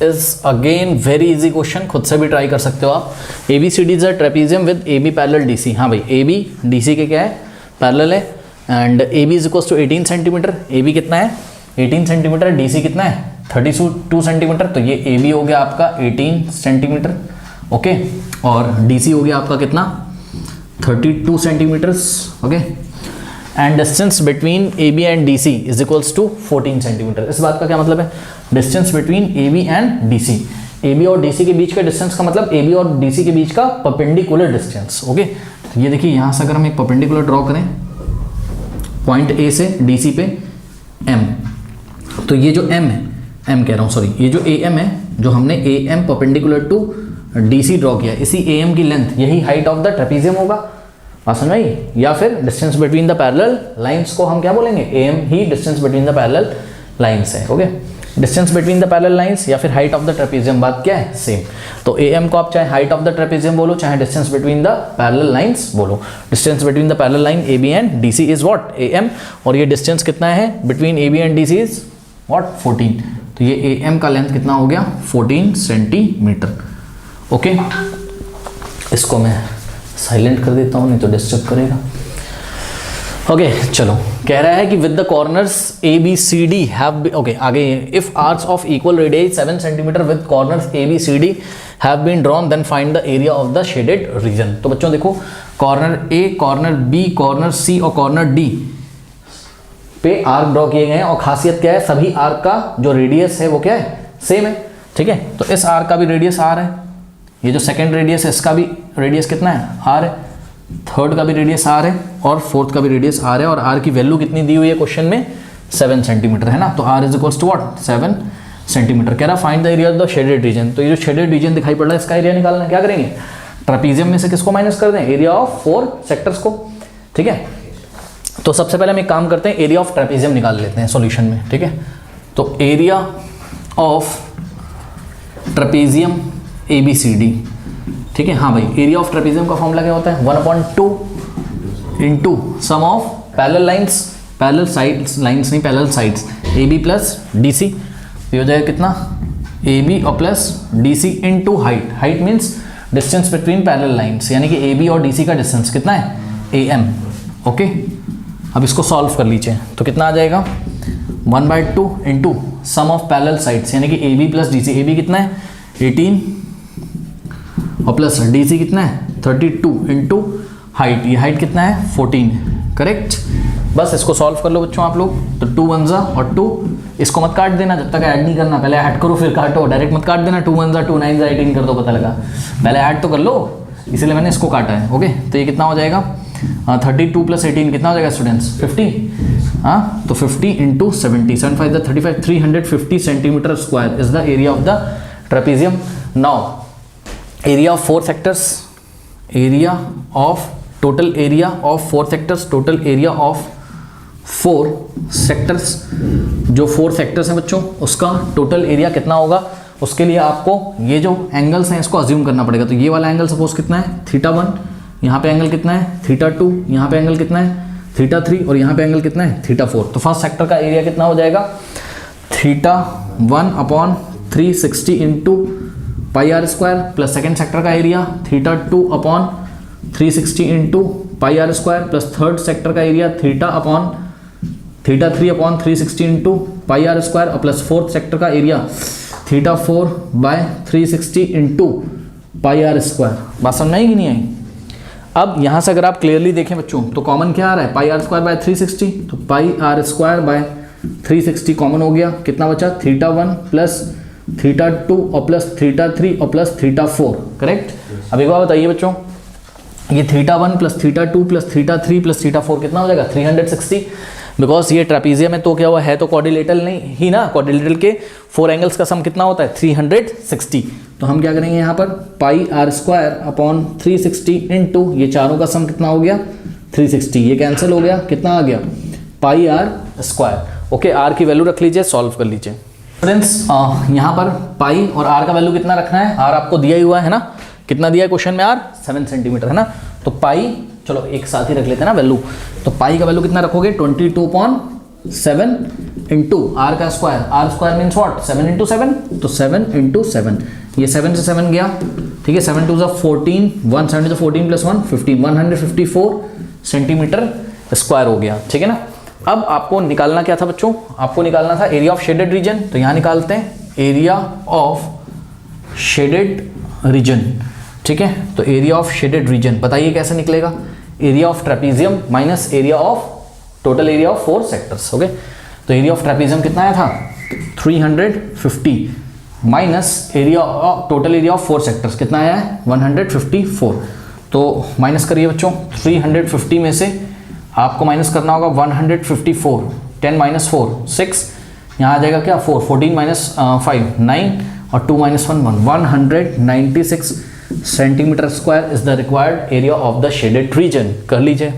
Is again very easy question, खुद से भी ट्राई कर सकते हो आप। A B C D is a trapezium with A B parallel D C. हाँ भाई, ए बी डी सी के क्या है, पैरेलल है। And A B is equal to 18 centimetre. A B कितना है 18 सेंटीमीटर, डी सी कितना है 32 सेंटीमीटर। तो ये ए बी हो गया आपका 18 सेंटीमीटर, ओके। और डी सी हो गया आपका कितना 32 centimetres, okay. And distance between A B and D C is equals to 14 centimetre. इस बात का क्या मतलब है, distance between A B and D C, A B और डी सी के बीच का डिस्टेंस का मतलब ए बी और डी सी के बीच का परपेंडिकुलर डिस्टेंस, ओके। तो ये देखिए यहाँ से अगर हम एक परपेंडिकुलर ड्रॉ करें पॉइंट ए से डी सी पे एम, तो ये जो एम है, एम कह रहा हूँ सॉरी, ये जो ए एम है, जो हमने A M perpendicular to D C draw किया, इसी ए एम की लेंथ यही हाइट ऑफ द ट्रेपीजियम होगा, बात समझ आई। या फिर distance between the parallel lines को हम क्या बोलेंगे, ए एम ही distance between the parallel lines है, okay. Distance between the parallel lines या फिर हाइट ऑफ द ट्रेपीजियम, बात क्या है सेम। तो ए एम को आप चाहे हाइट ऑफ द ट्रेपीजियम बोलो, चाहे distance between the parallel lines बोलो। Distance between the parallel line A B and D C is what, A M. और ये डिस्टेंस कितना है between A B and D C is what 14। तो ये A M का लेंथ कितना हो गया 14 सेंटीमीटर, ओके। इसको मैं साइलेंट कर देता हूँ, नहीं तो डिस्टर्ब करेगा, ओके। चलो, कह रहा है कि with the corners A B C D have, okay आगे, if arcs of equal radius 7 centimetre with corners A B C D have been drawn then find the area of the shaded region. तो बच्चों देखो, corner A, corner B, corner C और corner D पे arc draw किए गए हैं। और खासियत क्या है, सभी आर्क का जो रेडियस है वो क्या है, सेम है, ठीक है। तो इस आर्क का भी रेडियस आर है, ये जो सेकंड रेडियस है इसका भी रेडियस कितना है आर है, थर्ड का भी रेडियस आर है और फोर्थ का भी रेडियस आर है। और आर की वैल्यू कितनी दी हुई है क्वेश्चन में 7 सेंटीमीटर है ना। तो R is equals to what 7 centimetre. कह रहा find the area of the shaded region. तो ये जो शेडेड रीजन दिखाई पड़ रहा है इसका एरिया निकालना है, क्या करेंगे, ट्रेपीजियम में से किसको माइनस कर दें, एरिया ऑफ 4 सेक्टर्स को, ठीक है। तो सबसे पहले हम एक काम करते हैं, एरिया ऑफ ट्रेपीजियम निकाल लेते हैं सॉल्यूशन में, ठीक है। तो area of trapezium A B C D, ठीक है। हाँ भाई, एरिया ऑफ ट्रेपीजियम का फॉर्मूला क्या होता है 1/2 into sum of parallel lines, parallel sides, lines नहीं parallel sides, A B plus D C. तो हो जाएगा कितना, ए बी और plus D C into height. Height means distance between parallel lines, यानी कि ए बी और डी सी का डिस्टेंस कितना है ए एम, ओके। अब इसको सॉल्व कर लीजिए, तो कितना आ जाएगा 1/2 into sum of parallel sides, यानी कि A B plus D C. A B कितना है 18 और प्लस डी सी कितना है 32 इंटू हाइट, ये हाइट कितना है 14, करेक्ट। बस इसको सॉल्व कर लो बच्चों आप लोग। तो 2 1 जा और 2, इसको मत काट देना जब तक ऐड नहीं करना, पहले ऐड करो फिर काटो, डायरेक्ट मत काट देना। 2 1 जा 2 9 जा 18 कर दो, पता लगा, पहले ऐड तो कर लो, इसीलिए मैंने इसको काटा है, ओके। तो ये कितना हो जाएगा 32 प्लस 18 कितना हो जाएगा स्टूडेंट्स 50, हाँ। तो 50 इंटू 70, 7 5 जा 35, 350 centimetre square is the area of the trapezium. Now area of 4 sectors, area of total area of 4 sectors, total area of 4 sectors, जो 4 सेक्टर्स हैं बच्चों उसका टोटल एरिया कितना होगा, उसके लिए आपको ये जो एंगल्स हैं इसको अज्यूम करना पड़ेगा। तो ये वाला एंगल सपोज कितना है θ1, यहाँ पे एंगल कितना है θ2, यहाँ पे एंगल कितना है θ3 और यहाँ पे एंगल कितना है θ4। तो फर्स्ट सेक्टर का एरिया कितना हो जाएगा θ1/360 into pi r square, plus second sector का area θ2/360 into pi r square, plus third sector का area θ3/360 into pi r square, और प्लस फोर्थ सेक्टर का area θ4/360 into pi r square. बात समझ आई कि नहीं आई। अब यहाँ से अगर आप क्लियरली देखें बच्चों तो कॉमन क्या आ रहा है, पाई आर स्क्वायर बाय 360, तो पाई आर स्क्वायर बाय 360 कॉमन हो गया, कितना बचा θ1 प्लस θ2 और प्लस θ3 और प्लस θ4, करेक्ट। अब एक बार बताइए बच्चों, ये θ1 प्लस θ2 प्लस θ3 प्लस θ4 कितना हो जाएगा 360, बिकॉज ये ट्रेपीजियम में तो क्या हुआ है तो क्वाड्रिलेटरल नहीं ही ना, क्वाड्रिलेटरल के 4 एंगल्स का सम कितना होता है 360। तो हम क्या करेंगे यहाँ पर पाई आर स्क्वायर अपॉन 360 इंटू ये चारों का सम कितना हो गया 360, ये कैंसिल हो गया, कितना आ गया पाई आर स्क्वायर, ओके। आर की वैल्यू रख लीजिए, सॉल्व कर लीजिए फ्रेंड्स। यहाँ पर पाई और आर का वैल्यू कितना रखना है, आर आपको दिया ही हुआ है ना, कितना दिया है क्वेश्चन में, आर 7 सेंटीमीटर है ना। तो पाई, चलो एक साथ ही रख लेते हैं ना वैल्यू। तो पाई का वैल्यू कितना रखोगे 22/7, 7 इंटू आर का square, R square means what 7 into 7, तो 7 इंटू 7, ये 7 से 7 गया, ठीक है, 7 टू 14, 170 14 प्लस 1 15, 154 सेंटीमीटर स्क्वायर हो गया, ठीक है ना। अब आपको निकालना क्या था बच्चों, आपको निकालना था एरिया ऑफ शेडेड रीजन, तो यहाँ निकालते हैं एरिया ऑफ शेडेड रीजन, ठीक है। तो एरिया ऑफ शेडेड रीजन बताइए कैसे निकलेगा, area of trapezium minus area of total area of 4 sectors, okay. तो एरिया ऑफ ट्रेपीजियम कितना आया था 350 minus area of total area of 4 sectors कितना आया है 154, तो माइनस करिए बच्चों, 350 में से आपको माइनस करना होगा 154, 10 माइनस 4 6, यहाँ आ जाएगा क्या 4, 14 माइनस 5 9 और 2 minus 1 196 centimetre square is the required area of the shaded reason. कर लीजिए।